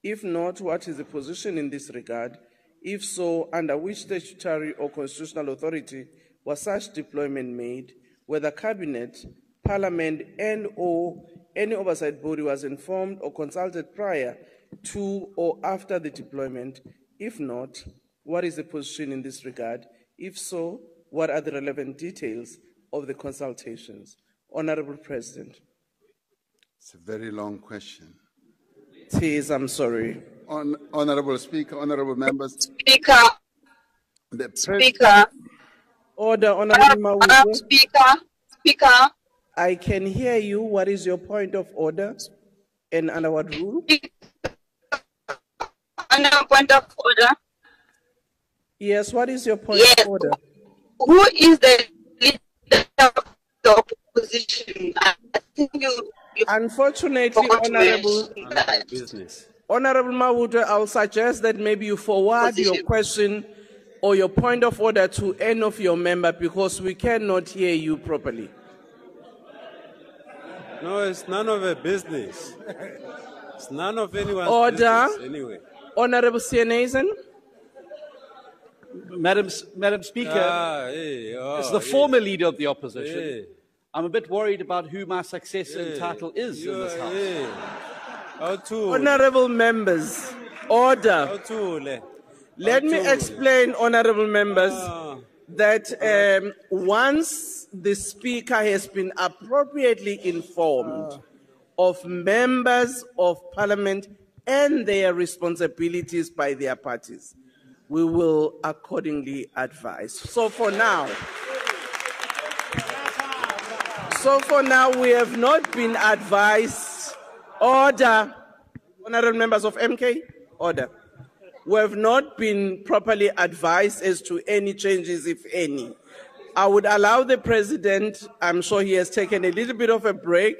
If not, what is the position in this regard? If so, under which statutory or constitutional authority was such deployment made, whether Cabinet, Parliament, and/or any oversight body was informed or consulted prior to or after the deployment? If not, what is the position in this regard? If so, what are the relevant details of the consultations? Honorable President. It's a very long question. It is, I'm sorry. Honorable Speaker, honorable members. Speaker. Speaker. Order, Honorable Mawude. Speaker. I can hear you. What is your point of order? And under what rule? Under point of order. Yes, what is your point of order? Who is the leader of the opposition? I think you unfortunately, Honorable Mawude, I'll suggest that maybe you forward your question or your point of order to any of your members because we cannot hear you properly. No, it's none of a business. It's none of anyone's order. Business anyway. Honorable Sienesen. Madam Speaker, as the former leader of the opposition, I'm a bit worried about who my successor in title is in this House. Honorable members, order. Let me explain, honorable members, that once the Speaker has been appropriately informed of members of Parliament and their responsibilities by their parties, we will accordingly advise. So for now, we have not been advised. Order. Honorable members of MK, order. We have not been properly advised as to any changes, if any. I would allow the President, I'm sure he has taken a little bit of a break,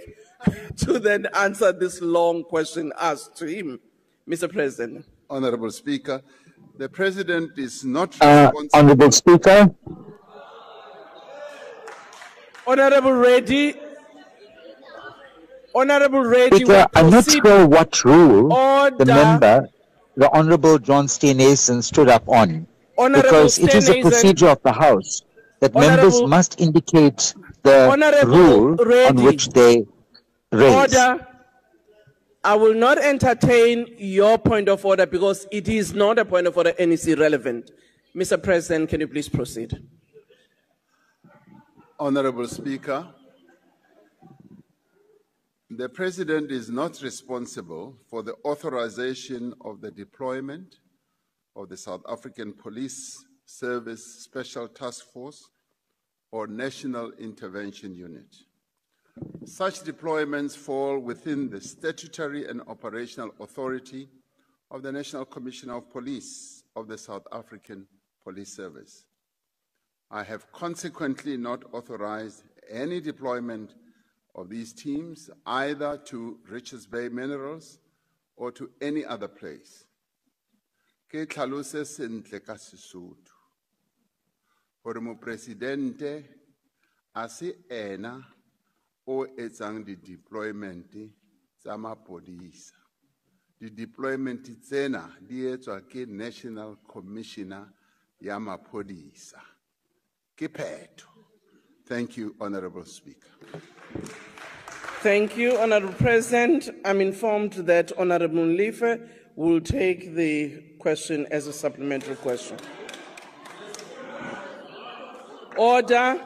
to then answer this long question asked to him. Mr. President. Honorable Speaker, the President is not responsible. Honorable Speaker. Honorable Reddy. Honorable Reddy. Speaker, I'm not sure what rule the Honorable John Steenhuisen stood up on. Because it is a procedure of the House that members must indicate the rule on which they raise. Order. I will not entertain your point of order because it is not a point of order and it's irrelevant. Mr. President, can you please proceed? Honorable Speaker, the President is not responsible for the authorization of the deployment of the South African Police Service Special Task Force or National Intervention Unit. Such deployments fall within the statutory and operational authority of the National Commissioner of Police of the South African Police Service. I have consequently not authorized any deployment of these teams either to Richards Bay Minerals or to any other place. Ke tlhalose sentle ka Sesotho gore mopresidente a se ena o etsang di deployment tsa mapodisa. Di deployment tsena di etswa ke National Commissioner ya mapodisa. Ke phetho. Thank you, Honorable Speaker. Thank you, Honorable President. I'm informed that Honorable Mlife will take the question as a supplementary question. Order.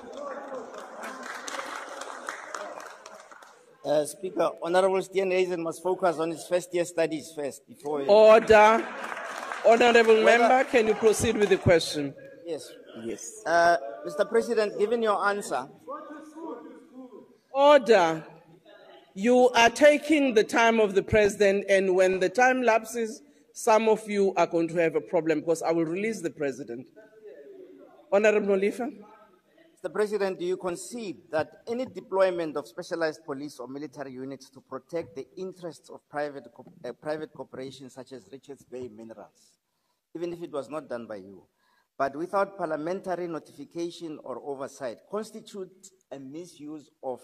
Speaker, Honorable Steenhuisen must focus on his first-year studies first before. Order. Honorable member, can you proceed with the question? Yes. Yes. Mr. President, given your answer. Order. You are taking the time of the President, and when the time lapses, some of you are going to have a problem because I will release the President. Honorable Mlife. Mr. President, do you concede that any deployment of specialized police or military units to protect the interests of private corporations such as Richards Bay Minerals, even if it was not done by you, but without parliamentary notification or oversight, constitute a misuse of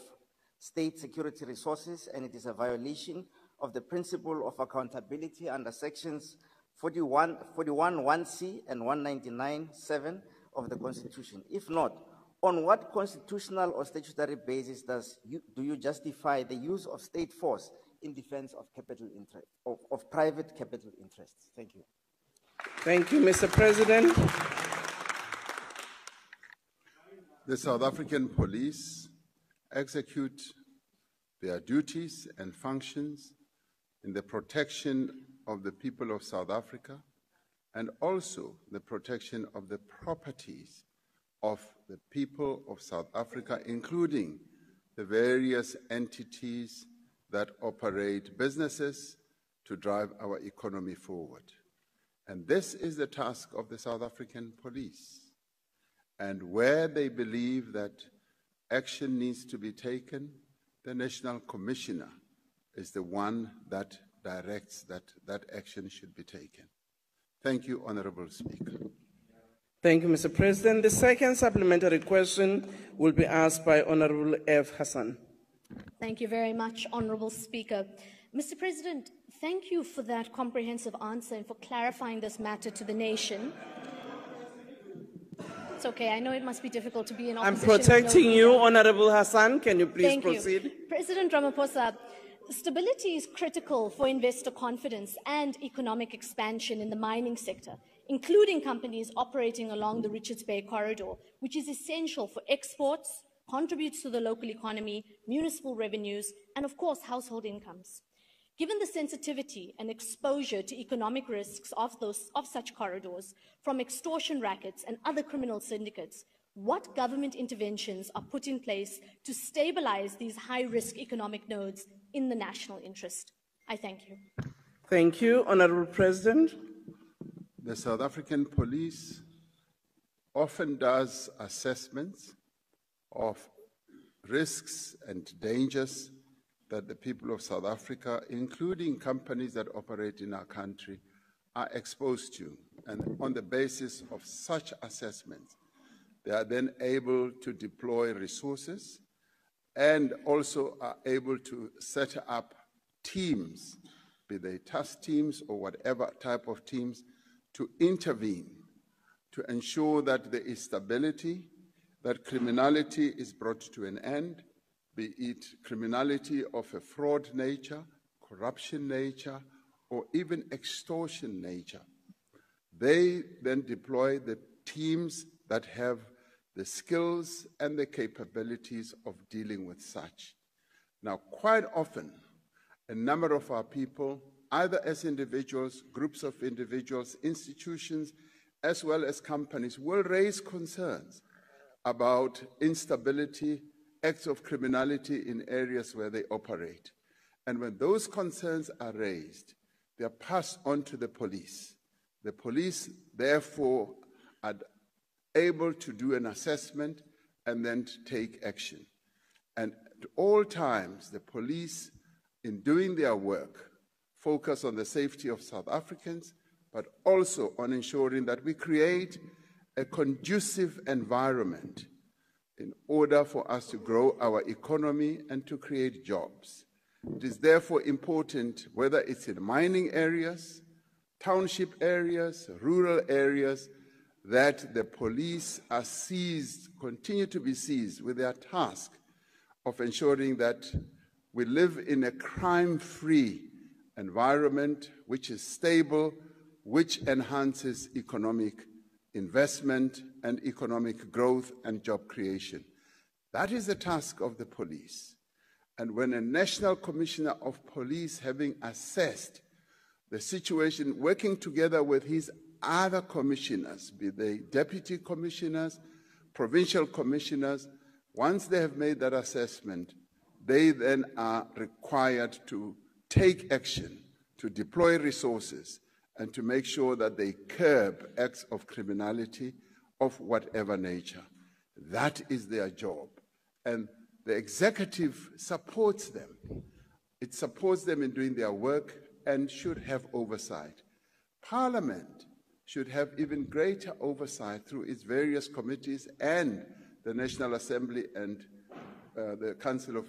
state security resources, and it is a violation of the principle of accountability under sections 41(1)(c) and 199(7) of the Constitution? If not, on what constitutional or statutory basis do you justify the use of state force in defense of capital interest, of private capital interests? Thank you. Thank you, Mr. President. The South African police execute their duties and functions in the protection of the people of South Africa and also the protection of the properties of the people of South Africa, including the various entities that operate businesses to drive our economy forward. And this is the task of the South African police. And where they believe that action needs to be taken, the National Commissioner is the one that directs that action should be taken. Thank you, Honourable Speaker. Thank you, Mr. President. The second supplementary question will be asked by Honourable F. Hassan. Thank you very much, Honourable Speaker. Mr. President, thank you for that comprehensive answer and for clarifying this matter to the nation. It's okay. I know it must be difficult to be in opposition. I'm protecting you, Honourable Hassan. Can you please proceed? President Ramaphosa, stability is critical for investor confidence and economic expansion in the mining sector, including companies operating along the Richards Bay Corridor, which is essential for exports, contributes to the local economy, municipal revenues, and of course, household incomes. Given the sensitivity and exposure to economic risks of such corridors, from extortion rackets and other criminal syndicates, what government interventions are put in place to stabilize these high-risk economic nodes in the national interest? I thank you. Thank you, Honourable President. The South African police often does assessments of risks and dangers that the people of South Africa, including companies that operate in our country, are exposed to. And on the basis of such assessments, they are then able to deploy resources and also are able to set up teams, be they task teams or whatever type of teams, to intervene, to ensure that there is stability, that criminality is brought to an end, be it criminality of a fraud nature, corruption nature, or even extortion nature. They then deploy the teams that have the skills and the capabilities of dealing with such. Now, quite often, a number of our people, either as individuals, groups of individuals, institutions, as well as companies, will raise concerns about instability, acts of criminality in areas where they operate. And when those concerns are raised, they are passed on to the police. The police, therefore, are able to do an assessment and then to take action. And at all times, the police, in doing their work, focus on the safety of South Africans, but also on ensuring that we create a conducive environment in order for us to grow our economy and to create jobs. It is therefore important, whether it's in mining areas, township areas, rural areas, that the police are seized, continue to be seized with their task of ensuring that we live in a crime-free environment which is stable, which enhances economic investment and economic growth and job creation. That is the task of the police. And when a National Commissioner of Police, having assessed the situation, working together with his other commissioners, be they deputy commissioners, provincial commissioners, once they have made that assessment, they then are required to take action, to deploy resources, and to make sure that they curb acts of criminality of whatever nature. That is their job. And the executive supports them. It supports them in doing their work and should have oversight. Parliament should have even greater oversight through its various committees and the National Assembly and the Council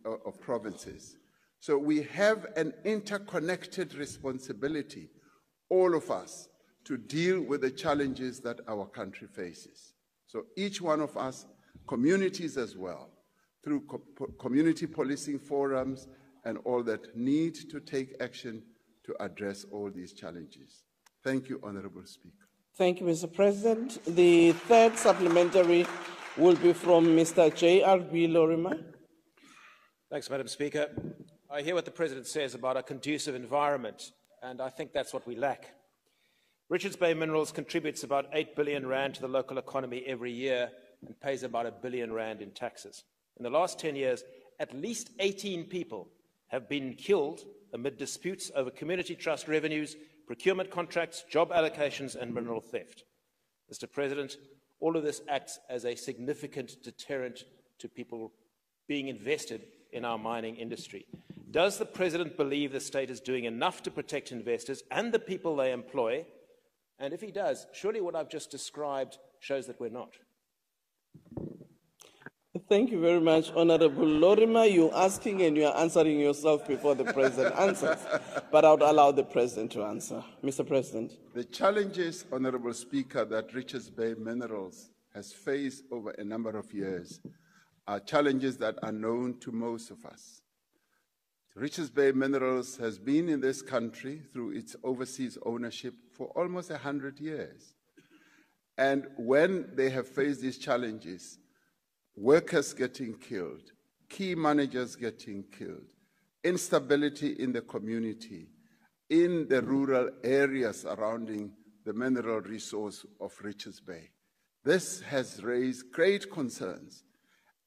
of Provinces. So we have an interconnected responsibility, all of us, to deal with the challenges that our country faces. So each one of us, communities as well, through community policing forums and all that, need to take action to address all these challenges. Thank you, Honourable Speaker. Thank you, Mr. President. The third supplementary will be from Mr. J.R.B. Lorimer. Thanks, Madam Speaker. I hear what the President says about a conducive environment, and I think that's what we lack. Richards Bay Minerals contributes about 8 billion rand to the local economy every year and pays about 1 billion rand in taxes. In the last 10 years, at least 18 people have been killed amid disputes over community trust revenues, procurement contracts, job allocations, and mineral theft. Mr. President, all of this acts as a significant deterrent to people being invested in our mining industry. Does the President believe the state is doing enough to protect investors and the people they employ? And if he does, surely what I've just described shows that we're not. Thank you very much, Honourable Lorimer. You're asking and you're answering yourself before the President answers. But I would allow the President to answer. Mr. President. The challenges, Honourable Speaker, that Richards Bay Minerals has faced over a number of years are challenges that are known to most of us. Richards Bay Minerals has been in this country through its overseas ownership for almost 100 years. And when they have faced these challenges, workers getting killed, key managers getting killed, instability in the community, in the rural areas surrounding the mineral resource of Richards Bay. This has raised great concerns,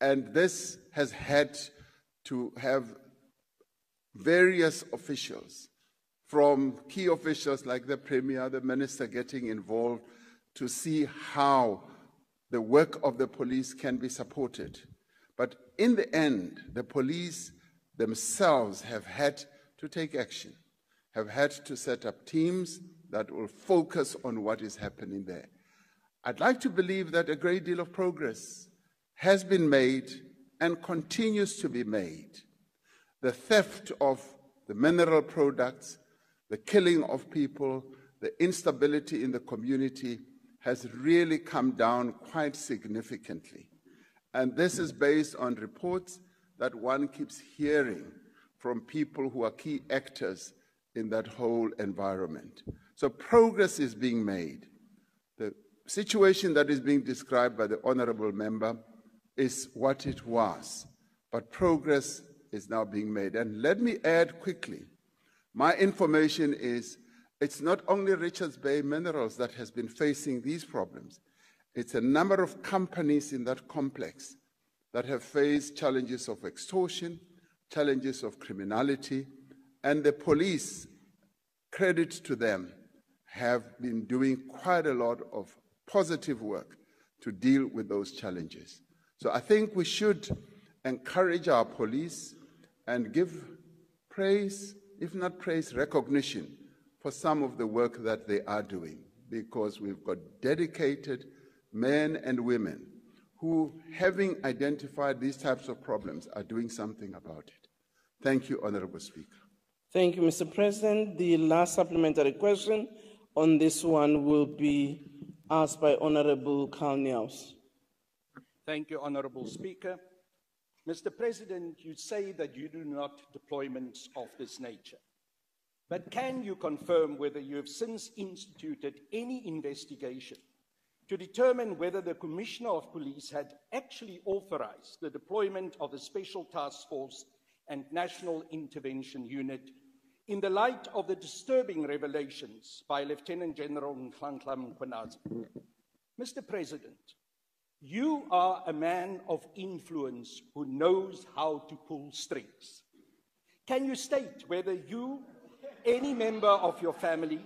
and this has had to have various officials, from key officials like the Premier, the Minister, getting involved to see how the work of the police can be supported. But in the end, the police themselves have had to take action, have had to set up teams that will focus on what is happening there. I'd like to believe that a great deal of progress has been made and continues to be made. The theft of the mineral products, the killing of people, the instability in the community has really come down quite significantly. And this is based on reports that one keeps hearing from people who are key actors in that whole environment. So progress is being made. The situation that is being described by the honourable member is what it was, but progress is now being made. And let me add quickly, my information is it's not only Richards Bay Minerals that has been facing these problems. It's a number of companies in that complex that have faced challenges of extortion, challenges of criminality, and the police, credit to them, have been doing quite a lot of positive work to deal with those challenges. So I think we should encourage our police and give praise, if not praise, recognition for some of the work that they are doing, because we've got dedicated men and women who, having identified these types of problems, are doing something about it. Thank you, Honourable Speaker. Thank you, Mr. President. The last supplementary question on this one will be asked by Honourable Carl Neus. Thank you, Honourable Speaker. Mr. President, you say that you do not deployments of this nature. But can you confirm whether you have since instituted any investigation to determine whether the Commissioner of Police had actually authorized the deployment of the Special Task Force and National Intervention Unit in the light of the disturbing revelations by Lieutenant General Nhlanhla Mkhwanazi? Mr. President, you are a man of influence who knows how to pull strings. Can you state whether you, any member of your family,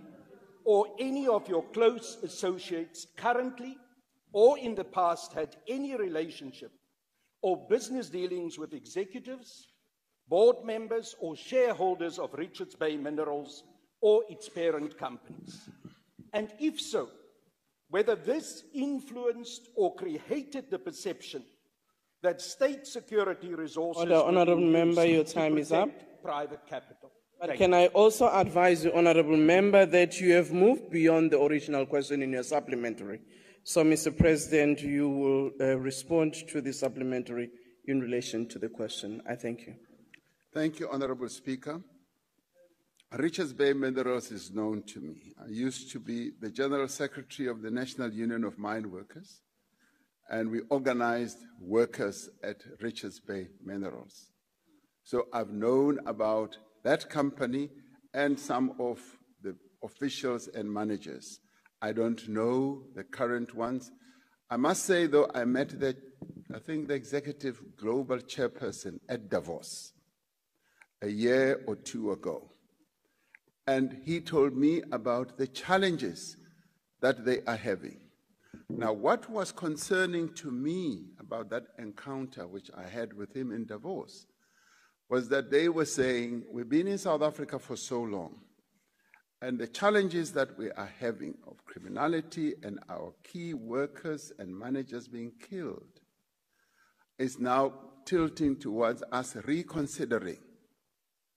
or any of your close associates currently or in the past had any relationship or business dealings with executives, board members, or shareholders of Richards Bay Minerals or its parent companies? And if so, whether this influenced or created the perception that state security resources... Order, Honourable Member, your time is up. Private capital. But can I also advise the Honourable Member that you have moved beyond the original question in your supplementary. So, Mr. President, you will respond to the supplementary in relation to the question. I thank you. Thank you, Honourable Speaker. Richards Bay Minerals is known to me. I used to be the General Secretary of the National Union of Mine Workers, and we organized workers at Richards Bay Minerals. So I've known about that company and some of the officials and managers. I don't know the current ones. I must say, though, I met the executive global chairperson at Davos a year or two ago. And he told me about the challenges that they are having. Now, what was concerning to me about that encounter which I had with him in Davos was that they were saying, we've been in South Africa for so long, and the challenges that we are having of criminality and our key workers and managers being killed is now tilting towards us reconsidering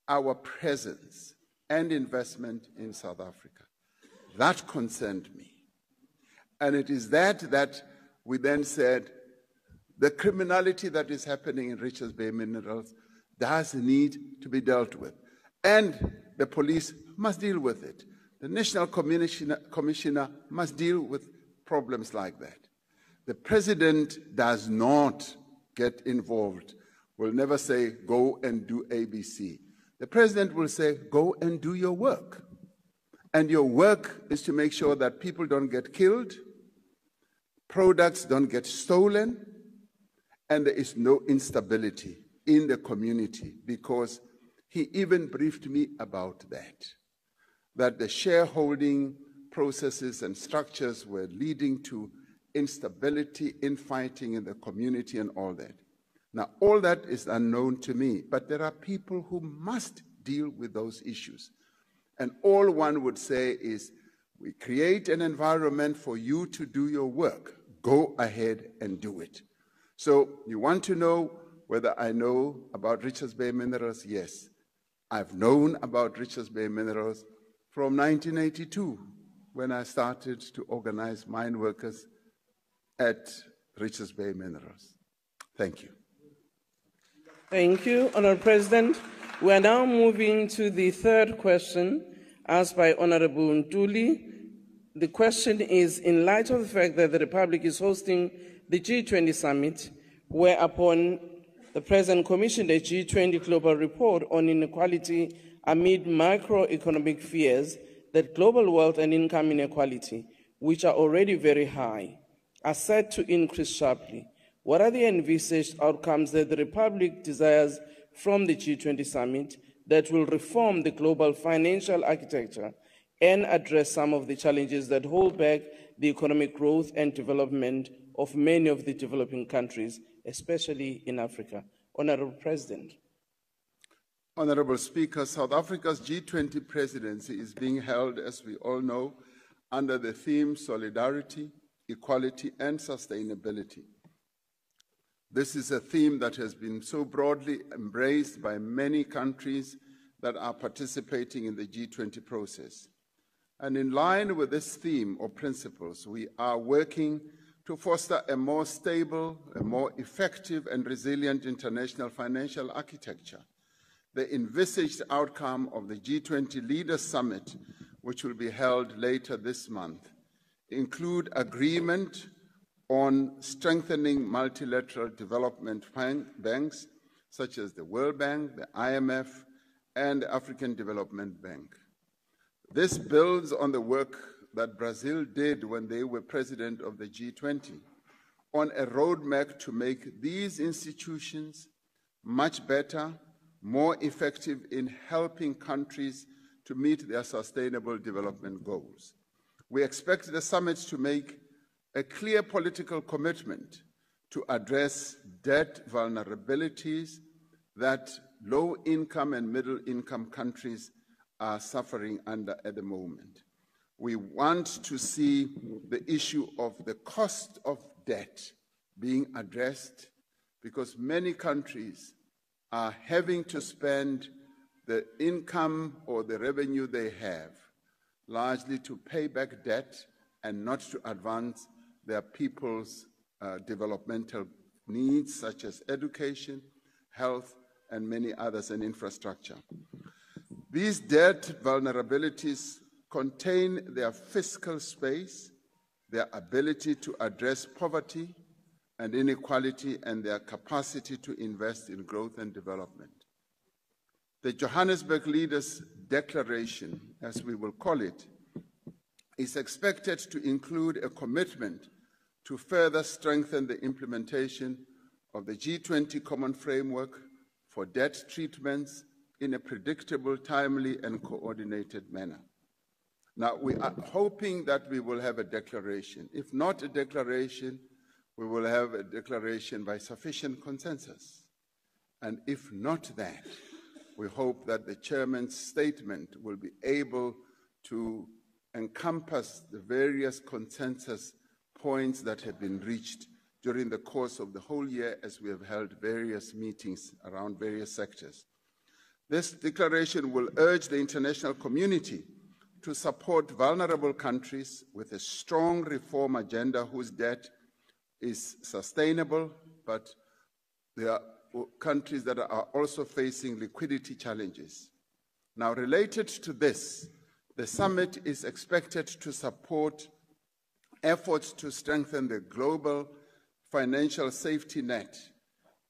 our presence and investment in South Africa. That concerned me. And it is that we then said, the criminality that is happening in Richards Bay Minerals does need to be dealt with. And the police must deal with it. The National Commissioner must deal with problems like that. The President does not get involved, will never say, go and do ABC. The President will say, go and do your work. And your work is to make sure that people don't get killed, products don't get stolen, and there is no instability in the community, because he even briefed me about that the shareholding processes and structures were leading to instability, infighting in the community and all that. Now, all that is unknown to me, but there are people who must deal with those issues. And all one would say is, we create an environment for you to do your work. Go ahead and do it. So you want to know whether I know about Richards Bay Minerals? Yes. I've known about Richards Bay Minerals from 1982, when I started to organize mine workers at Richards Bay Minerals. Thank you. Thank you, Honourable President. We are now moving to the third question asked by Honourable Ntuli. The question is, in light of the fact that the Republic is hosting the G20 summit, whereupon the President commissioned a G20 global report on inequality amid macroeconomic fears that global wealth and income inequality, which are already very high, are set to increase sharply. What are the envisaged outcomes that the Republic desires from the G20 summit that will reform the global financial architecture and address some of the challenges that hold back the economic growth and development of many of the developing countries, especially in Africa? Honourable President. Honourable Speaker, South Africa's G20 presidency is being held, as we all know, under the theme Solidarity, Equality and Sustainability. This is a theme that has been so broadly embraced by many countries that are participating in the G20 process. And in line with this theme or principles, we are working to foster a more stable, a more effective and resilient international financial architecture. The envisaged outcome of the G20 Leaders Summit, which will be held later this month, include agreement on strengthening multilateral development banks, such as the World Bank, the IMF, and the African Development Bank. This builds on the work that Brazil did when they were president of the G20, on a roadmap to make these institutions much better, more effective in helping countries to meet their sustainable development goals. We expect the summit to make a clear political commitment to address debt vulnerabilities that low-income and middle-income countries are suffering under at the moment. We want to see the issue of the cost of debt being addressed, because many countries are having to spend the income or the revenue they have largely to pay back debt and not to advance their people's developmental needs such as education, health, and many others, and infrastructure. These debt vulnerabilities contain their fiscal space, their ability to address poverty and inequality, and their capacity to invest in growth and development. The Johannesburg Leaders' Declaration, as we will call it, is expected to include a commitment to further strengthen the implementation of the G20 Common Framework for debt treatments in a predictable, timely, and coordinated manner. Now, we are hoping that we will have a declaration. If not a declaration, we will have a declaration by sufficient consensus. And if not that, we hope that the chairman's statement will be able to encompass the various consensus points that have been reached during the course of the whole year as we have held various meetings around various sectors. This declaration will urge the international community to support vulnerable countries with a strong reform agenda whose debt is sustainable, but there are countries that are also facing liquidity challenges. Now, related to this, the summit is expected to support efforts to strengthen the global financial safety net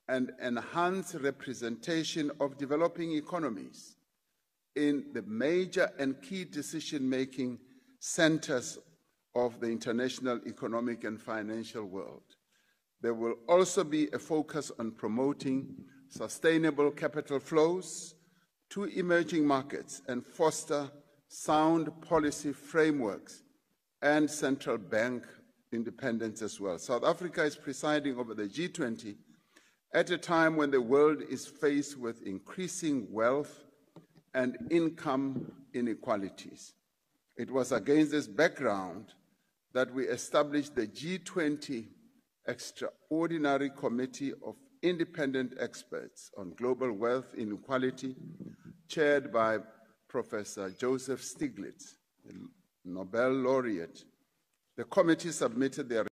and enhance representation of developing economies in the major and key decision-making centers of the international economic and financial world. There will also be a focus on promoting sustainable capital flows to emerging markets and foster sound policy frameworks and central bank independence as well. South Africa is presiding over the G20 at a time when the world is faced with increasing wealth and income inequalities. It was against this background that we established the G20 Extraordinary Committee of Independent Experts on Global Wealth Inequality, chaired by Professor Joseph Stiglitz, the Nobel laureate. The committee submitted their